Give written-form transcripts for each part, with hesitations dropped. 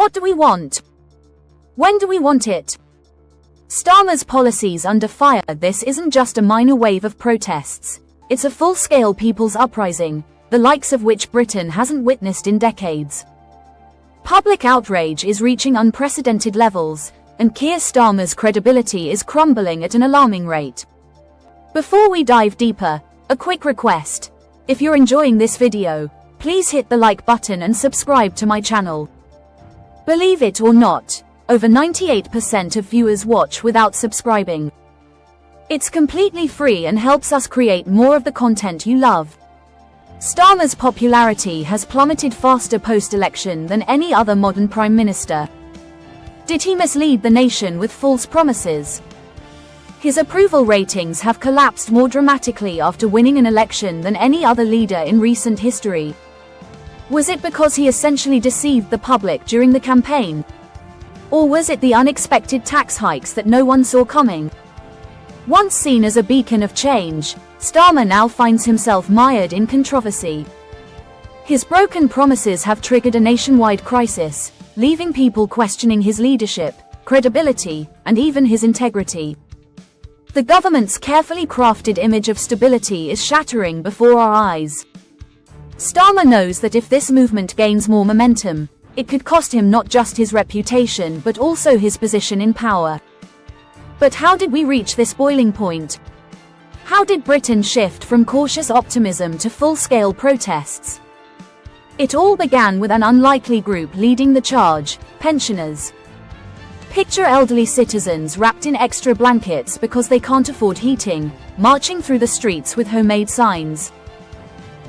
What do we want? When do we want it? Starmer's policies under fire. This isn't just a minor wave of protests. It's a full-scale people's uprising, the likes of which Britain hasn't witnessed in decades. Public outrage is reaching unprecedented levels, and Keir Starmer's credibility is crumbling at an alarming rate. Before we dive deeper, a quick request. If you're enjoying this video, please hit the like button and subscribe to my channel. Believe it or not, over 98% of viewers watch without subscribing. It's completely free and helps us create more of the content you love. Starmer's popularity has plummeted faster post-election than any other modern prime minister. Did he mislead the nation with false promises? His approval ratings have collapsed more dramatically after winning an election than any other leader in recent history. Was it because he essentially deceived the public during the campaign? Or was it the unexpected tax hikes that no one saw coming? Once seen as a beacon of change, Starmer now finds himself mired in controversy. His broken promises have triggered a nationwide crisis, leaving people questioning his leadership, credibility, and even his integrity. The government's carefully crafted image of stability is shattering before our eyes. Starmer knows that if this movement gains more momentum, it could cost him not just his reputation but also his position in power. But how did we reach this boiling point? How did Britain shift from cautious optimism to full-scale protests? It all began with an unlikely group leading the charge: pensioners. Picture elderly citizens wrapped in extra blankets because they can't afford heating, marching through the streets with homemade signs.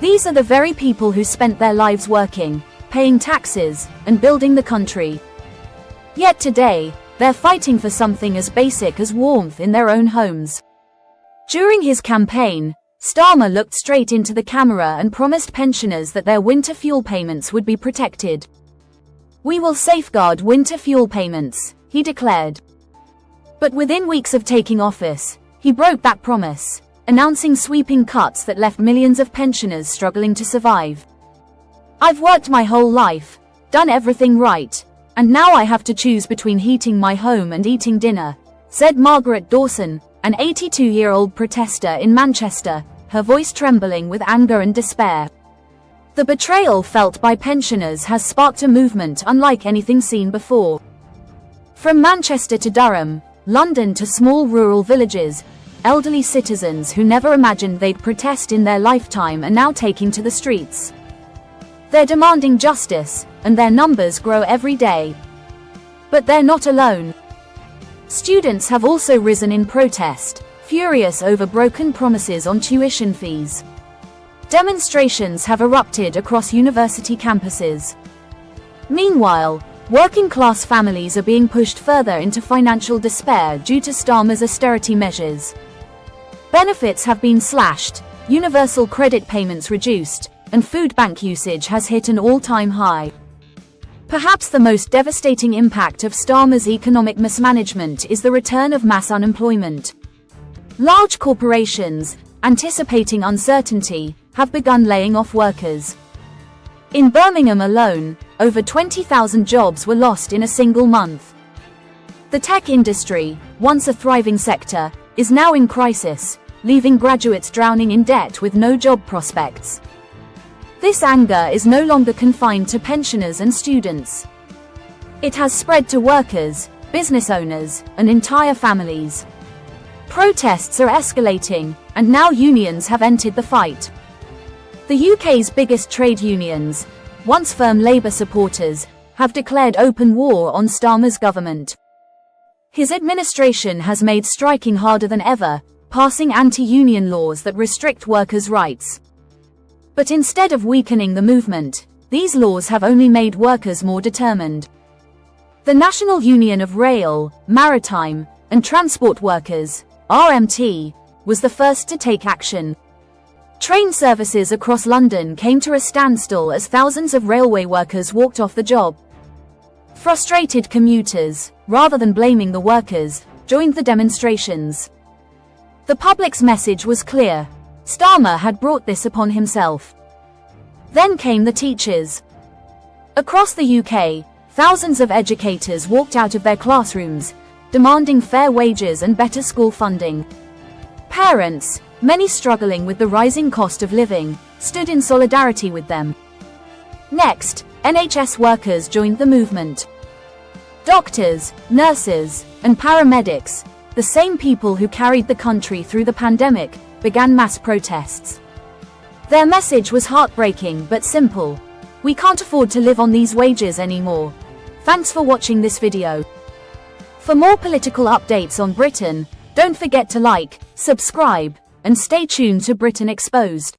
These are the very people who spent their lives working, paying taxes, and building the country. Yet today, they're fighting for something as basic as warmth in their own homes. During his campaign, Starmer looked straight into the camera and promised pensioners that their winter fuel payments would be protected. "We will safeguard winter fuel payments," he declared. But within weeks of taking office, he broke that promise, announcing sweeping cuts that left millions of pensioners struggling to survive. "I've worked my whole life, done everything right, and now I have to choose between heating my home and eating dinner," said Margaret Dawson, an 82-year-old protester in Manchester, her voice trembling with anger and despair. The betrayal felt by pensioners has sparked a movement unlike anything seen before. From Manchester to Durham, London to small rural villages, elderly citizens who never imagined they'd protest in their lifetime are now taking to the streets. They're demanding justice, and their numbers grow every day. But they're not alone. Students have also risen in protest, furious over broken promises on tuition fees. Demonstrations have erupted across university campuses. Meanwhile, working-class families are being pushed further into financial despair due to Starmer's austerity measures. Benefits have been slashed, universal credit payments reduced, and food bank usage has hit an all-time high. Perhaps the most devastating impact of Starmer's economic mismanagement is the return of mass unemployment. Large corporations, anticipating uncertainty, have begun laying off workers. In Birmingham alone, over 20,000 jobs were lost in a single month. The tech industry, once a thriving sector, is now in crisis, leaving graduates drowning in debt with no job prospects. This anger is no longer confined to pensioners and students. It has spread to workers, business owners, and entire families. Protests are escalating, and now unions have entered the fight. The UK's biggest trade unions, once firm Labour supporters, have declared open war on Starmer's government. His administration has made striking harder than ever, passing anti-union laws that restrict workers' rights. But instead of weakening the movement, these laws have only made workers more determined. The National Union of Rail, Maritime, and Transport Workers, RMT, was the first to take action. Train services across London came to a standstill as thousands of railway workers walked off the job. Frustrated commuters, rather than blaming the workers, joined the demonstrations. The public's message was clear: Starmer had brought this upon himself. Then came the teachers. Across the UK, Thousands of educators walked out of their classrooms, demanding fair wages and better school funding. Parents, many struggling with the rising cost of living, stood in solidarity with them. Next, NHS workers joined the movement. Doctors, nurses, and paramedics, the same people who carried the country through the pandemic, began mass protests. Their message was heartbreaking but simple. We can't afford to live on these wages anymore. Thanks for watching this video. For more political updates on Britain, don't forget to like, subscribe, and stay tuned to Britain Exposed.